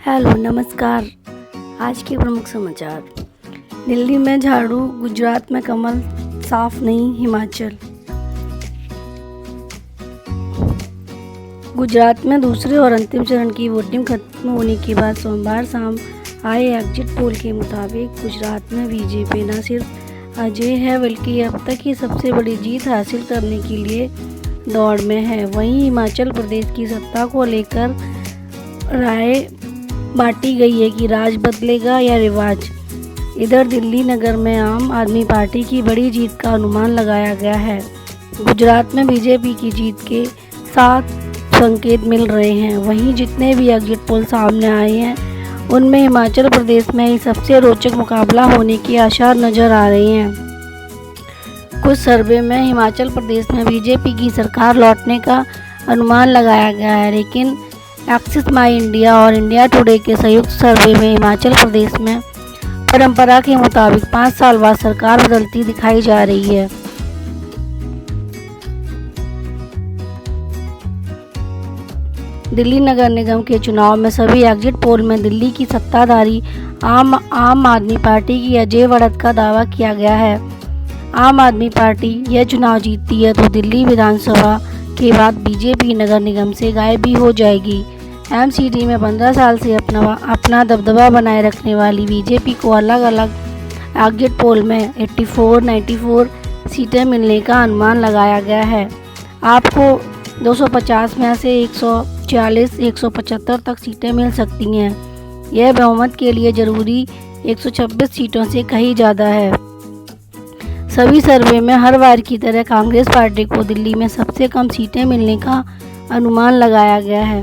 Hello नमस्कार। आज के प्रमुख समाचार। दिल्ली में झाड़ू, गुजरात में कमल, साफ नहीं हिमाचल। गुजरात में दूसरे और अंतिम चरण की वोटिंग खत्म होने के बाद सोमवार शाम आए एग्जिट पोल के मुताबिक गुजरात में बीजेपी न सिर्फ अजय है बल्कि अब तक की सबसे बड़ी जीत हासिल करने के लिए दौड़ में है। वहीं हिमाचल प्रदेश की सत्ता को लेकर राय बांटी गई है कि राज बदलेगा या रिवाज। इधर दिल्ली नगर में आम आदमी पार्टी की बड़ी जीत का अनुमान लगाया गया है। गुजरात में बीजेपी की जीत के 7 संकेत मिल रहे हैं। वहीं जितने भी एग्जिट पोल सामने आए हैं उनमें हिमाचल प्रदेश में ही सबसे रोचक मुकाबला होने के आसार नजर आ रहे हैं। कुछ सर्वे में हिमाचल प्रदेश में बीजेपी की सरकार लौटने का अनुमान लगाया गया है, लेकिन एक्सिस माई इंडिया और इंडिया टुडे के संयुक्त सर्वे में हिमाचल प्रदेश में परंपरा के मुताबिक 5 साल बाद सरकार बदलती दिखाई जा रही है। दिल्ली नगर निगम के चुनाव में सभी एग्जिट पोल में दिल्ली की सत्ताधारी आम आदमी पार्टी की अजय बढ़त का दावा किया गया है। आम आदमी पार्टी यह चुनाव जीतती है तो दिल्ली विधानसभा के बाद बीजेपी नगर निगम से गायब भी हो जाएगी। एमसीडी में 15 साल से अपना दबदबा बनाए रखने वाली बीजेपी को अलग अलग एग्जिट पोल में 94 सीटें मिलने का अनुमान लगाया गया है। आपको 250 में से 140-175 तक सीटें मिल सकती हैं। यह बहुमत के लिए जरूरी 126 सीटों से कहीं ज़्यादा है। सभी सर्वे में हर बार की तरह कांग्रेस पार्टी को दिल्ली में सबसे कम सीटें मिलने का अनुमान लगाया गया है।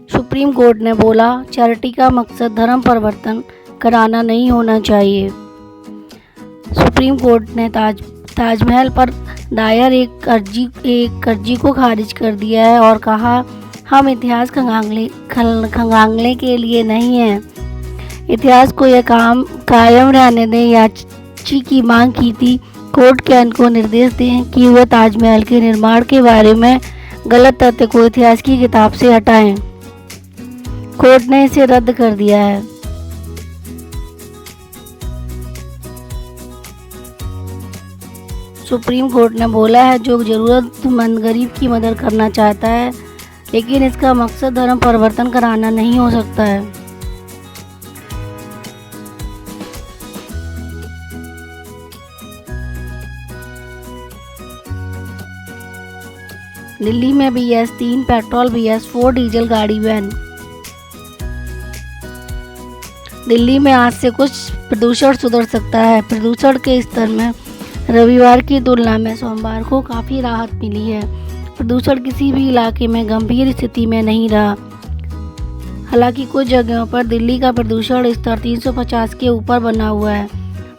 सुप्रीम कोर्ट ने बोला, चैरिटी का मकसद धर्म परिवर्तन कराना नहीं होना चाहिए। सुप्रीम कोर्ट ने ताजमहल पर दायर एक अर्जी को खारिज कर दिया है और कहा, हम इतिहास खंगालने के लिए नहीं हैं। इतिहास को यह कायम रहने दें। याची की मांग की थी कोर्ट के अंत को निर्देश दें कि वह ताजमहल के निर्माण के बारे में गलत तथ्य को इतिहास की किताब से हटाएं। कोर्ट ने इसे रद्द कर दिया है। सुप्रीम कोर्ट ने बोला है, जो जरूरतमंद गरीब की मदद करना चाहता है, लेकिन इसका मकसद धर्म परिवर्तन कराना नहीं हो सकता है। दिल्ली में BS3 पेट्रोल, BS4 डीजल गाड़ी बैन। दिल्ली में आज से कुछ प्रदूषण सुधर सकता है। प्रदूषण के स्तर में रविवार की तुलना में सोमवार को काफ़ी राहत मिली है। प्रदूषण किसी भी इलाके में गंभीर स्थिति में नहीं रहा। हालांकि कुछ जगहों पर दिल्ली का प्रदूषण स्तर 350 के ऊपर बना हुआ है।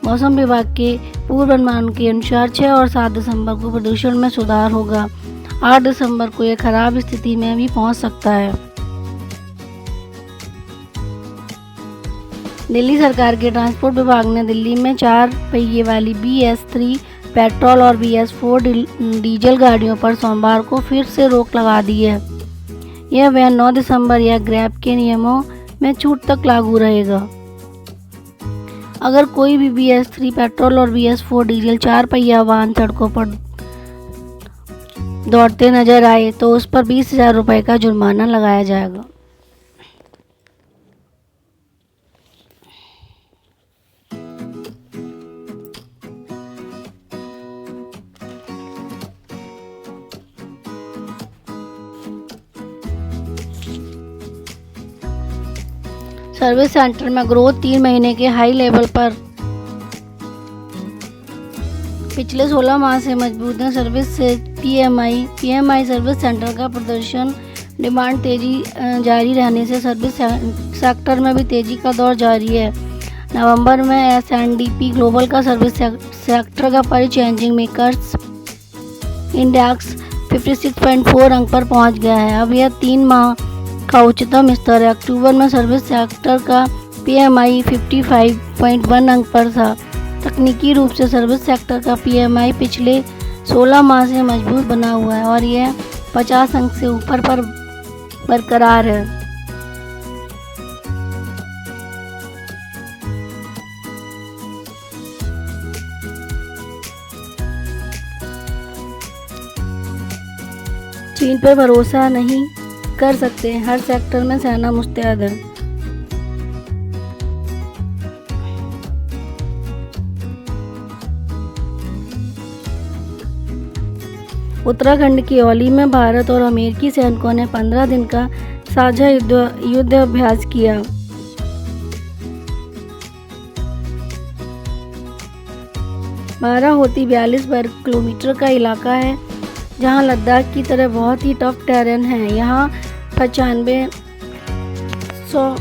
मौसम विभाग के पूर्वानुमान के अनुसार 6 और 7 दिसंबर को प्रदूषण में सुधार होगा। 8 दिसंबर को यह खराब स्थिति में भी पहुंच सकता है। दिल्ली सरकार के ट्रांसपोर्ट विभाग ने दिल्ली में 4 पहिए वाली BS3 पेट्रोल और BS4 डीजल गाड़ियों पर सोमवार को फिर से रोक लगा दी है। यह बैन 9 दिसंबर या ग्रैब के नियमों में छूट तक लागू रहेगा। अगर कोई भी BS3 पेट्रोल और BS4 डीजल 4 पहिया वाहन सड़कों पर दौड़ते नजर आए तो उस पर 20,000 रुपये का जुर्माना लगाया जाएगा। सर्विस सेंटर में ग्रोथ 3 महीने के हाई लेवल पर। पिछले 16 माह से मजबूत है सर्विस से PMI सर्विस सेंटर का प्रदर्शन। डिमांड तेजी जारी रहने से सर्विस सेक्टर में भी तेजी का दौर जारी है। नवंबर में S&P ग्लोबल का सर्विस सेक्टर का परिचेंजिंग मेकर्स इंडेक्स 56.4 अंक पर पहुंच गया है। अब यह 3 माह का उच्चतम स्तर है। अक्टूबर में सर्विस सेक्टर का PMI 55.1 अंक पर था। तकनीकी रूप से सर्विस सेक्टर का PMI पिछले 16 माह से मजबूत बना हुआ है और यह 50 अंक से ऊपर पर बरकरार है। चीन पर भरोसा नहीं कर सकते, हर सेक्टर में सेना मुस्तैद है। उत्तराखंड की औली में भारत और अमेरिकी सैनिकों ने 15 दिन का साझा युद्ध अभ्यास किया। बाराहोती 42 वर्ग किलोमीटर का इलाका है जहां लद्दाख की तरह बहुत ही टफ टेरेन है। यहाँ 9500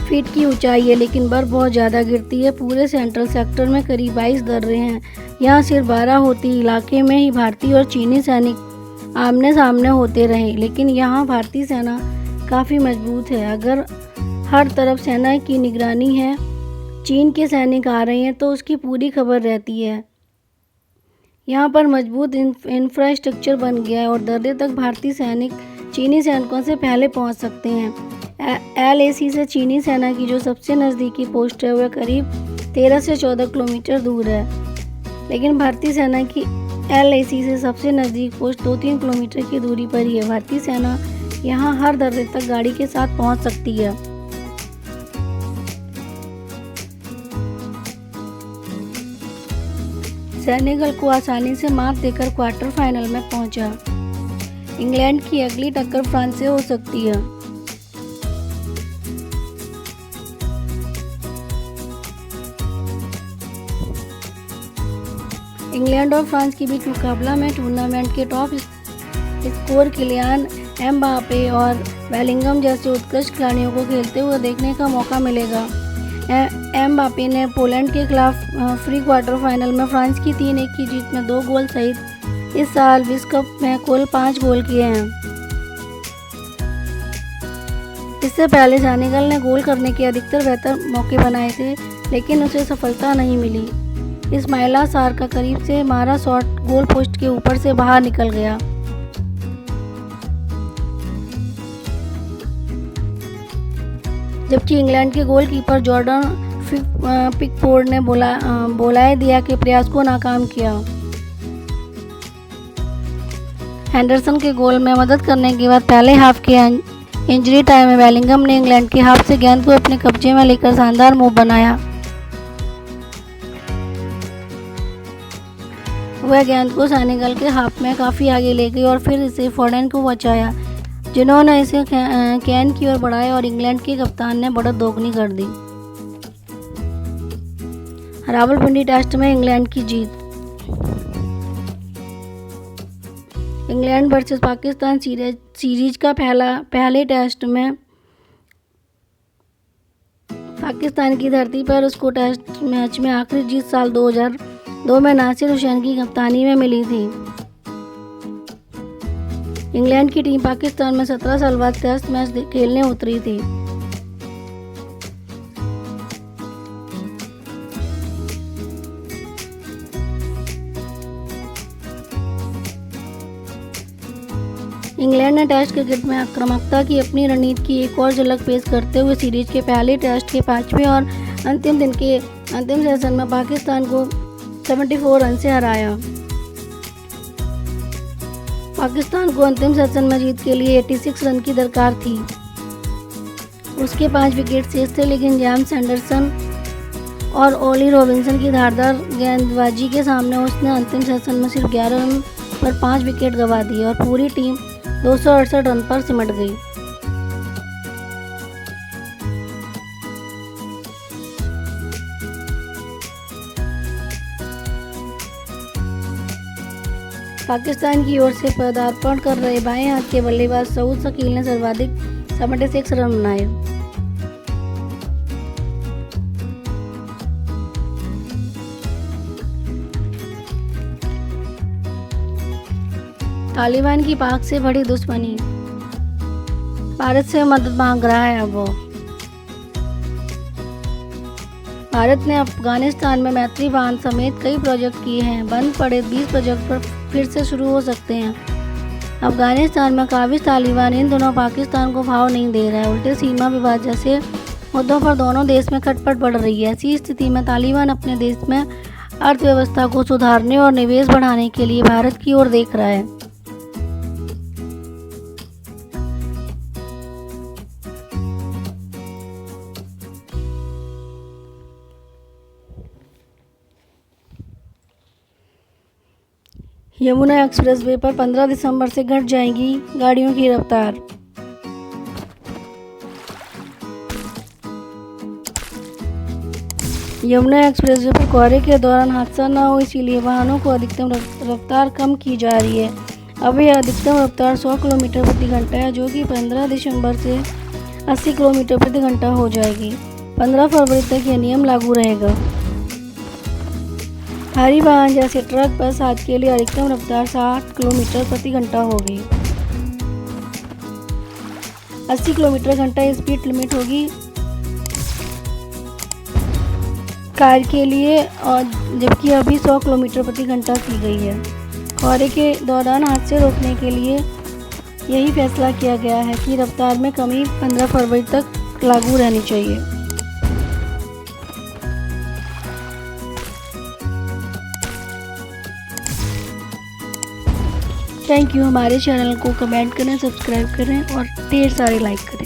फीट की ऊंचाई है, लेकिन बर्फ बहुत ज़्यादा गिरती है। पूरे सेंट्रल सेक्टर में करीब 22 दर्रे हैं। यहाँ सिर्फ बाराहोती इलाके में ही भारतीय और चीनी सैनिक आमने सामने होते रहे, लेकिन यहाँ भारतीय सेना काफ़ी मजबूत है। अगर हर तरफ सेना की निगरानी है, चीन के सैनिक आ रहे हैं तो उसकी पूरी खबर रहती है। यहाँ पर मजबूत इंफ्रास्ट्रक्चर बन गया है और दर्रे तक भारतीय सैनिक चीनी सैनिकों से पहले पहुँच सकते हैं। LAC से चीनी सेना की जो सबसे नज़दीकी पोस्ट है वह करीब 13 से 14 किलोमीटर दूर है, लेकिन भारतीय सेना की LAC से सबसे नज़दीक पोस्ट 2-3 किलोमीटर की दूरी पर ही है। भारतीय सेना यहाँ हर दर्रे तक गाड़ी के साथ पहुँच सकती है। सेनेगल को आसानी से मात देकर क्वार्टर फाइनल में पहुंचा। इंग्लैंड की अगली टक्कर फ्रांस से हो सकती है। इंग्लैंड और फ्रांस के बीच मुकाबला में टूर्नामेंट के टॉप स्कोर किलियन एम्बापे और बेलिंगम जैसे उत्कृष्ट खिलाड़ियों को खेलते हुए देखने का मौका मिलेगा। एम्बापे ने पोलैंड के खिलाफ प्री क्वार्टर फाइनल में फ्रांस की 3-1 की जीत में 2 गोल सहित इस साल विश्व कप में कुल 5 गोल किए हैं। इससे पहले सेनेगल ने गोल करने के अधिकतर बेहतर मौके बनाए थे, लेकिन उसे सफलता नहीं मिली। इस्माइला सार का करीब से मारा शॉट गोल पोस्ट के ऊपर से बाहर निकल गया। जबकि इंग्लैंड के गोलकीपर जॉर्डन पिकफोर्ड ने बोलाए दिया के प्रयास को नाकाम किया। हेंडरसन के गोल में मदद करने के बाद पहले हाफ के इंजरी टाइम में बेलिंगम ने इंग्लैंड के हाफ से गेंद को अपने कब्जे में लेकर शानदार मूव बनाया। वह गेंद को सेनेगल के हाफ में काफ़ी आगे ले गई और फिर इसे फोर्डन को बचाया, जिन्होंने इसे कैन की ओर बढ़ाया और इंग्लैंड के कप्तान ने बढ़त दोगुनी कर दी। रावलपिंडी टेस्ट में इंग्लैंड की जीत। इंग्लैंड वर्सेस पाकिस्तान सीरीज का पहले टेस्ट में पाकिस्तान की धरती पर उसको टेस्ट मैच में आखिरी जीत साल 2002 में नासिर हुसैन की कप्तानी में मिली थी। इंग्लैंड की टीम पाकिस्तान में 17 साल बाद टेस्ट मैच खेलने उतरी थी। इंग्लैंड ने टेस्ट क्रिकेट में आक्रामकता की अपनी रणनीति की एक और झलक पेश करते हुए सीरीज के पहले टेस्ट के 5वें और अंतिम दिन के अंतिम सेशन में पाकिस्तान को 74 रन से हराया। पाकिस्तान को अंतिम सेशन में जीत के लिए 86 रन की दरकार थी। उसके 5 विकेट शेष थे, लेकिन जेम्स एंडरसन और ओली रॉबिन्सन की धारदार गेंदबाजी के सामने उसने अंतिम सेशन में सिर्फ 11 रन पर 5 विकेट गंवा दिए और पूरी टीम 268 रन पर सिमट गई। पाकिस्तान की ओर से पदार्पण कर रहे बाएं हाथ के बल्लेबाज सऊद शकील ने सर्वाधिक 76 रन बनाए। तालिबान की पाक से बड़ी दुश्मनी, भारत से मदद मांग रहा है। अब भारत ने अफगानिस्तान में मैत्री बांध समेत कई प्रोजेक्ट किए हैं। बंद पड़े 20 प्रोजेक्ट पर फिर से शुरू हो सकते हैं। अफगानिस्तान में काबिज तालिबान इन दिनों पाकिस्तान को भाव नहीं दे रहा है। उल्टे सीमा विवाद जैसे मुद्दों पर दोनों देश में खटपट बढ़ रही है। ऐसी स्थिति में तालिबान अपने देश में अर्थव्यवस्था को सुधारने और निवेश बढ़ाने के लिए भारत की ओर देख रहा है। यमुना एक्सप्रेसवे पर 15 दिसंबर से घट जाएगी गाड़ियों की रफ्तार। यमुना एक्सप्रेसवे पर कोहरे के दौरान हादसा न हो, इसीलिए वाहनों को अधिकतम रफ्तार कम की जा रही है। अब यह अधिकतम रफ्तार 100 किलोमीटर प्रति घंटा है, जो कि 15 दिसंबर से 80 किलोमीटर प्रति घंटा हो जाएगी। 15 फरवरी तक यह नियम लागू रहेगा। भारी वाहन जैसे ट्रक, बस आदि के लिए अधिकतम रफ्तार 60 किलोमीटर प्रति घंटा होगी। 80 किलोमीटर घंटा स्पीड लिमिट होगी कार के लिए, और जबकि अभी 100 किलोमीटर प्रति घंटा की गई है। कोहरे के दौरान हादसे रोकने के लिए यही फैसला किया गया है कि रफ्तार में कमी 15 फरवरी तक लागू रहनी चाहिए। Thank you. हमारे चैनल को कमेंट करें, सब्सक्राइब करें और ढेर सारे लाइक करें।